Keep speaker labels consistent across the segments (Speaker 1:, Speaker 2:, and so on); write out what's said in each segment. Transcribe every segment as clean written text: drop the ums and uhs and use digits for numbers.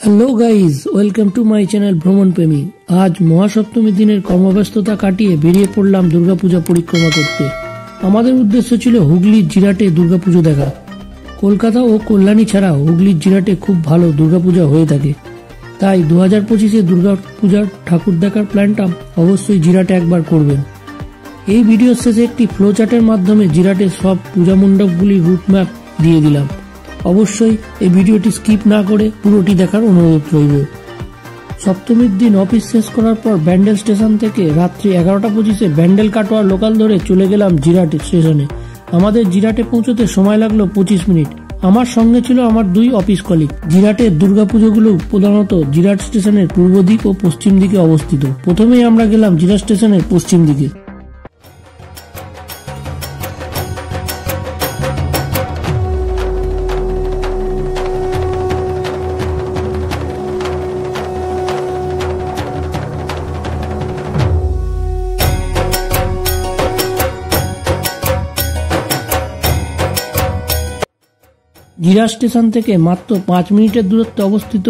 Speaker 1: Hello guys, welcome to my channel ভ্রমণ প্রেমী। আজ মহাসপ্তমী দিনের কর্মব্যস্ততা কাটিয়ে বেরিয়ে পড়লাম দুর্গাপূজা পরিক্রমা করতে। আমাদের উদ্দেশ্য ছিল হুগলির জিরাটে দুর্গাপুজো দেখা। কলকাতা ও কল্যাণী ছাড়া হুগলির জিরাটে খুব ভালো দুর্গাপূজা হয়ে থাকে, তাই 2025-এ দুর্গাপূজার ঠাকুর দেখার প্ল্যানটা অবশ্যই জিরাটে একবার করবেন। এই ভিডিওর শেষে একটি ফ্লোচার্টের মাধ্যমে জিরাটের সব পূজা মণ্ডপগুলির রুটম্যাপ দিয়ে দিলাম। অবশ্যই এই ভিডিওটি স্কিপ না করে পুরোটি দেখার অনুরোধ রইল। সপ্তমীর দিন অফিস শেষ করার পর ব্যান্ডেল স্টেশন থেকে রাত্রি 11:25-এ ব্যান্ডেল কাটোয়া লোকাল ধরে চলে গেলাম জিরাট স্টেশনে। আমাদের জিরাটে পৌঁছতে সময় লাগলো 25 মিনিট। আমার সঙ্গে ছিল আমার 2 অফিস কলিগ। জিরাটের দুর্গাপুজোগুলো প্রধানত জিরাট স্টেশনের পূর্ব দিক ও পশ্চিম দিকে অবস্থিত। প্রথমেই আমরা গেলাম জিরাট স্টেশনের পশ্চিম দিকে। জিরাট স্টেশন থেকে মাত্র 5 মিনিটের দূরত্বে অবস্থিত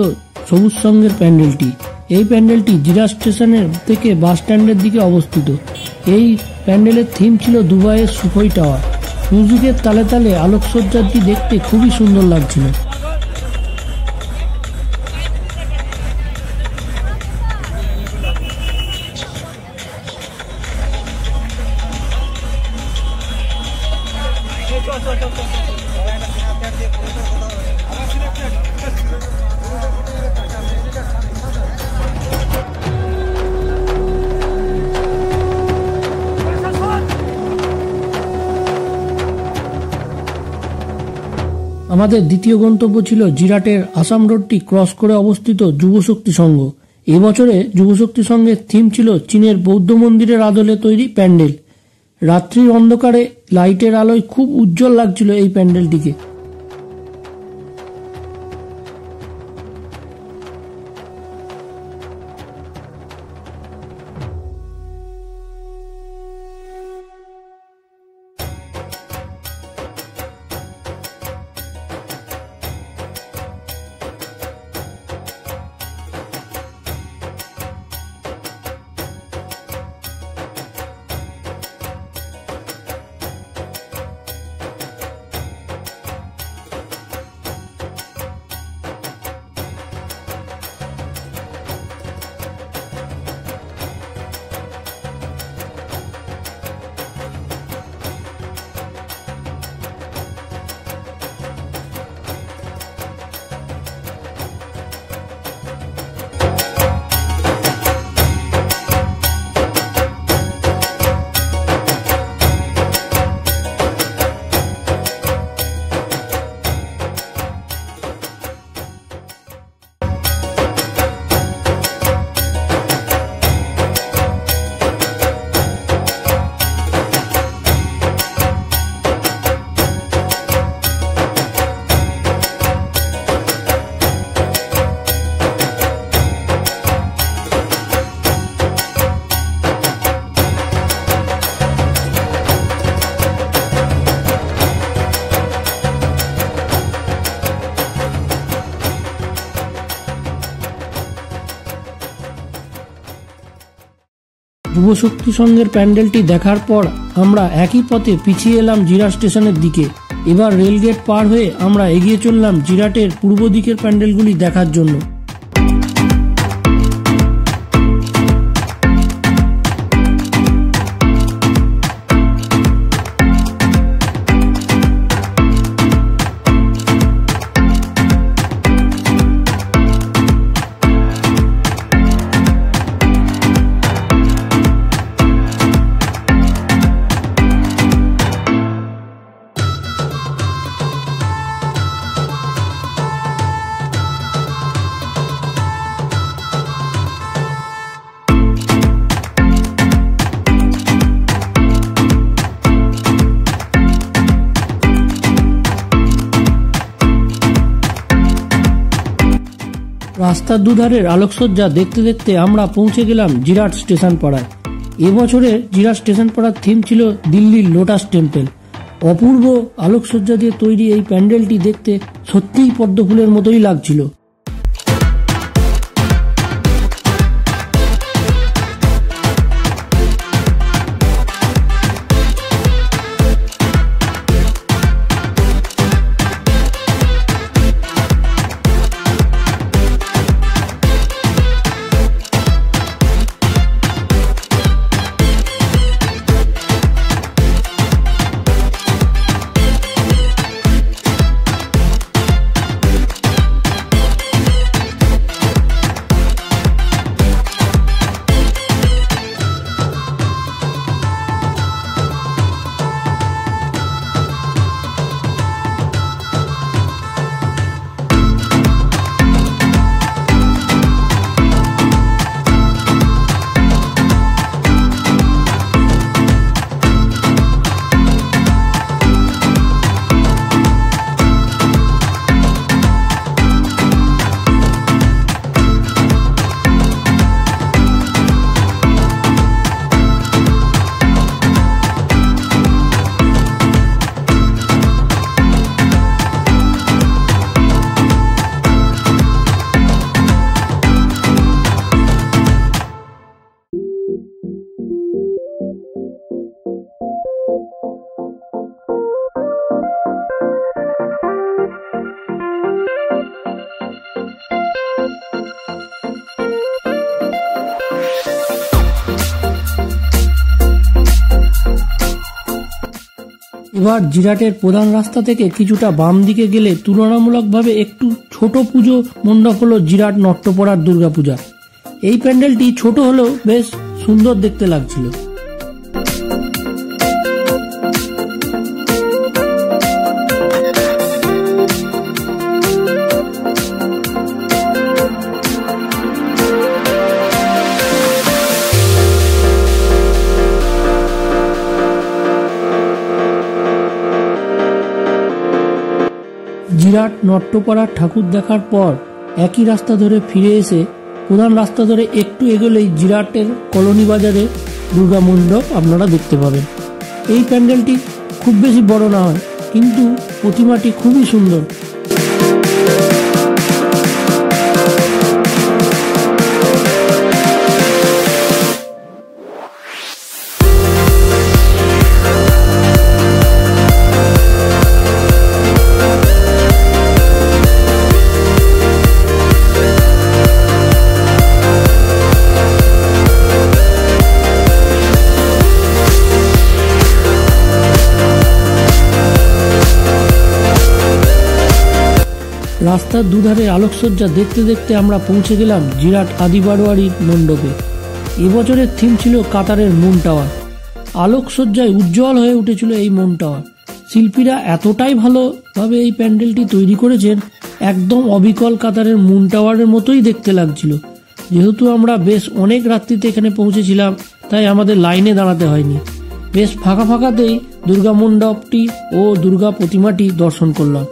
Speaker 1: সবুজ সঙ্গের প্যান্ডেলটি। এই প্যান্ডেলটি জিরাট স্টেশনের থেকে বাস স্ট্যান্ডের দিকে অবস্থিত। এই প্যান্ডেলের থিম ছিল দুবাইয়ের সুখোই টাওয়ার। মিউজিকের তালে তালে আলোকসজ্জাটি দেখতে খুবই সুন্দর লাগছিল। আমাদের দ্বিতীয় গন্তব্য ছিল জিরাটের আসাম রোডটি ক্রস করে অবস্থিত যুবশক্তি সংঘ। এবছরে যুবশক্তি সংঘের থিম ছিল চীনের বৌদ্ধ মন্দিরের আদলে তৈরি প্যান্ডেল। রাত্রির অন্ধকারে লাইটের আলোয় খুব উজ্জ্বল লাগছিল এই প্যান্ডেলটিকে। যুবশক্তি সংঘের প্যান্ডেলটি দেখার পর আমরা একই পথে পিছিয়ে এলাম জিরাট স্টেশনের দিকে। এবার রেলগেট পার হয়ে আমরা এগিয়ে চললাম জিরাটের পূর্ব দিকের প্যান্ডেলগুলি দেখার জন্য। রাস্তার দুধারের আলোকসজ্জা দেখতে দেখতে আমরা পৌঁছে গেলাম জিরাট স্টেশন পাড়ায়। এবছরের জিরাট স্টেশন পাড়ার থিম ছিল দিল্লির লোটাস টেম্পল। অপূর্ব আলোকসজ্জা দিয়ে তৈরি এই প্যান্ডেলটি দেখতে সত্যিই পদ্ম ফুলের মতোই লাগছিল। এবার জিরাটের প্রধান রাস্তা থেকে কিছুটা বাম দিকে গেলে তুলনামূলকভাবে একটু ছোট পুজো মণ্ডপ হলো জিরাট নট্টপাড়ার দুর্গাপূজা। এই প্যান্ডেলটি ছোট হলেও বেশ সুন্দর দেখতে লাগছিল। জিরাট নট্টপাড়ার ঠাকুর দেখার পর একই রাস্তা ধরে ফিরে এসে প্রধান রাস্তা ধরে একটু এগোলেই জিরাটের কলোনি বাজারে দুর্গা মণ্ডপ আপনারা দেখতে পাবেন। এই প্যান্ডেলটি খুব বেশি বড় না হয়, কিন্তু প্রতিমাটি খুবই সুন্দর। রাস্তার দুধারে আলোকসজ্জা দেখতে দেখতে আমরা পৌঁছে গেলাম জিরাট আদিবারোয়ারির মণ্ডপে। এবছরের থিম ছিল কাতারের মুন টাওয়ার। আলোকসজ্জায় উজ্জ্বল হয়ে উঠেছিল এই মুন টাওয়ার। শিল্পীরা এতটাই ভালোভাবে এই প্যান্ডেলটি তৈরি করেছেন, একদম অবিকল কাতারের মুন টাওয়ারের মতোই দেখতে লাগছিল। যেহেতু আমরা বেশ অনেক রাত্রিতে এখানে পৌঁছেছিলাম, তাই আমাদের লাইনে দাঁড়াতে হয়নি। বেশ ফাঁকা ফাঁকাতেই দুর্গা মণ্ডপটি ও দুর্গা প্রতিমাটি দর্শন করলাম।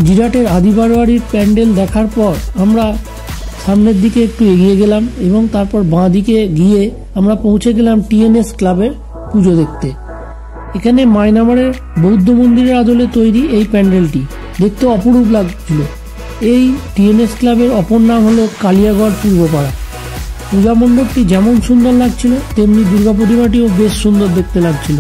Speaker 1: জিরাটের আদিবারোয়ারির প্যান্ডেল দেখার পর আমরা সামনের দিকে একটু এগিয়ে গেলাম এবং তারপর বাঁ দিকে গিয়ে আমরা পৌঁছে গেলাম টিএনএস ক্লাবের পুজো দেখতে। এখানে মায়ানমারের বৌদ্ধ মন্দিরের আদলে তৈরি এই প্যান্ডেলটি দেখতে অপরূপ লাগছিল। এই টিএনএস ক্লাবের অপর নাম হলো কালিয়াগড় পূর্বপাড়া। পূজা মণ্ডপটি যেমন সুন্দর লাগছিল, তেমনি দুর্গা প্রতিমাটিও বেশ সুন্দর দেখতে লাগছিল।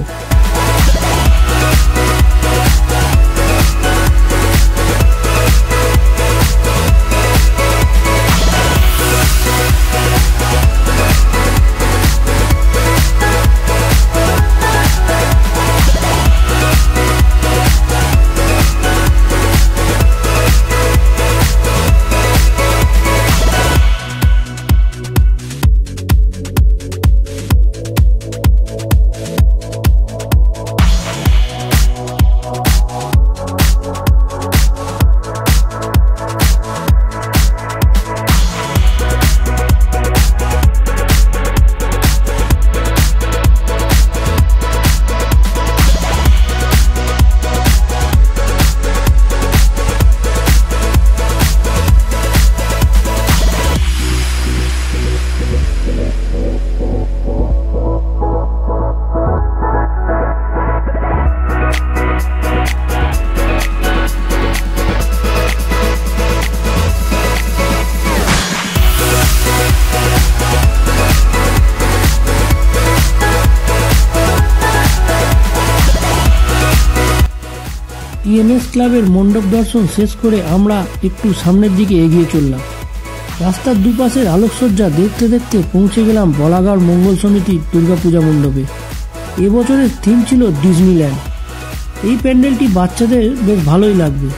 Speaker 1: বিএনএস ক্লাবের মণ্ডপ দর্শন শেষ করে আমরা একটু সামনের দিকে এগিয়ে চললাম। রাস্তার দুপাশের আলোকসজ্জা দেখতে দেখতে পৌঁছে গেলাম বলাগড় মঙ্গল সমিতির দুর্গাপূজা মণ্ডপে। এবছরের থিম ছিল ডিজনিল্যান্ড। এই প্যান্ডেলটি বাচ্চাদের বেশ ভালোই লাগবে।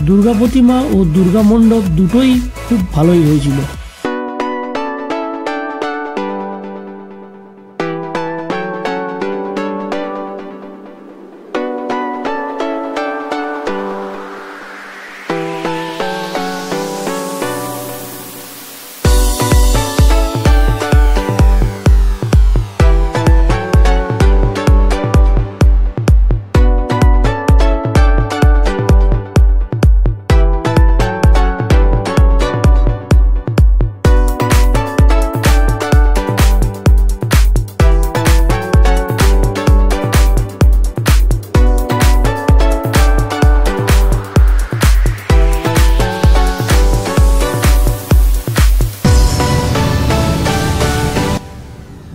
Speaker 1: দুর্গা প্রতিমা ও দুর্গা মণ্ডপ দুটোই খুব ভালোই হয়েছিল।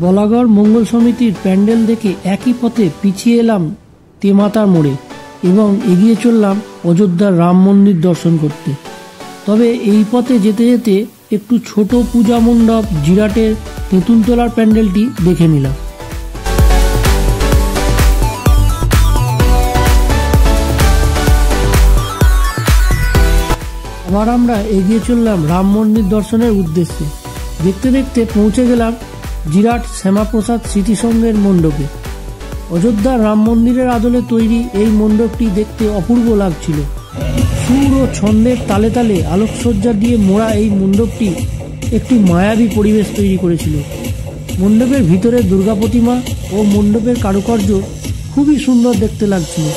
Speaker 1: বলাগড় মঙ্গল সমিতির প্যান্ডেল দেখে একই পথে পিছিয়ে এলাম তেমাতার মোড়ে এবং এগিয়ে চললাম অযোধ্যার রাম মন্দির দর্শন করতে। তবে এই পথে যেতে যেতে একটু ছোট পূজা মণ্ডপ জিরাটের তেঁতুলতলার প্যান্ডেলটি দেখে নিলাম। আবার আমরা এগিয়ে চললাম রাম মন্দির দর্শনের উদ্দেশ্যে। দেখতে দেখতে পৌঁছে গেলাম জিরাট শ্যামাপ্রসাদ স্মৃতিসংঘের মণ্ডপে। অযোধ্যার রাম মন্দিরের আদলে তৈরি এই মণ্ডপটি দেখতে অপূর্ব লাগছিল। সুর ও ছন্দের তালে তালে আলোকসজ্জা দিয়ে মোড়া এই মণ্ডপটি একটি মায়াবী পরিবেশ তৈরি করেছিল। মণ্ডপের ভিতরে দুর্গা প্রতিমা ও মণ্ডপের কারুকার্য খুবই সুন্দর দেখতে লাগছিল।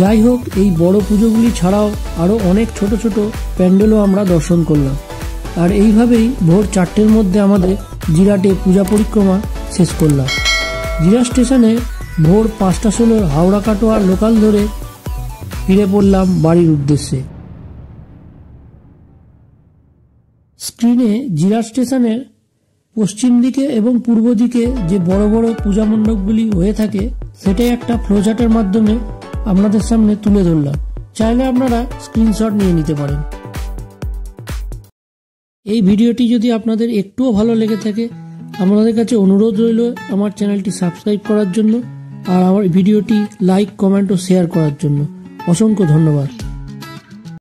Speaker 1: যাই হোক, এই বড় পুজোগুলি ছাড়াও আরও অনেক ছোট ছোট প্যান্ডেলও আমরা দর্শন করলাম। আর এইভাবেই ভোর 4টের মধ্যে আমাদের জিরাটে পূজা পরিক্রমা শেষ করলাম। জিরাট স্টেশনে ভোর 5:16 হাওড়া কাটোয়া লোকাল ধরে ফিরে পড়লাম বাড়ির উদ্দেশ্যে। স্ক্রিনে জিরাট স্টেশনের পশ্চিম দিকে এবং পূর্ব দিকে যে বড় বড় পূজা মণ্ডপগুলি হয়ে থাকে সেটাই একটা ফ্লোচার্টের মাধ্যমে আপনাদের সামনে তুলে ধরলাম। চাইলে আপনারা স্ক্রিনশট নিয়ে নিতে পারেন। এই ভিডিওটি যদি আপনাদের একটুও ভালো লেগে থাকে, আপনাদের কাছে অনুরোধ রইল আমার চ্যানেলটি সাবস্ক্রাইব করার জন্য আর আমার ভিডিওটি লাইক, কমেন্ট ও শেয়ার করার জন্য। অসংখ্য ধন্যবাদ।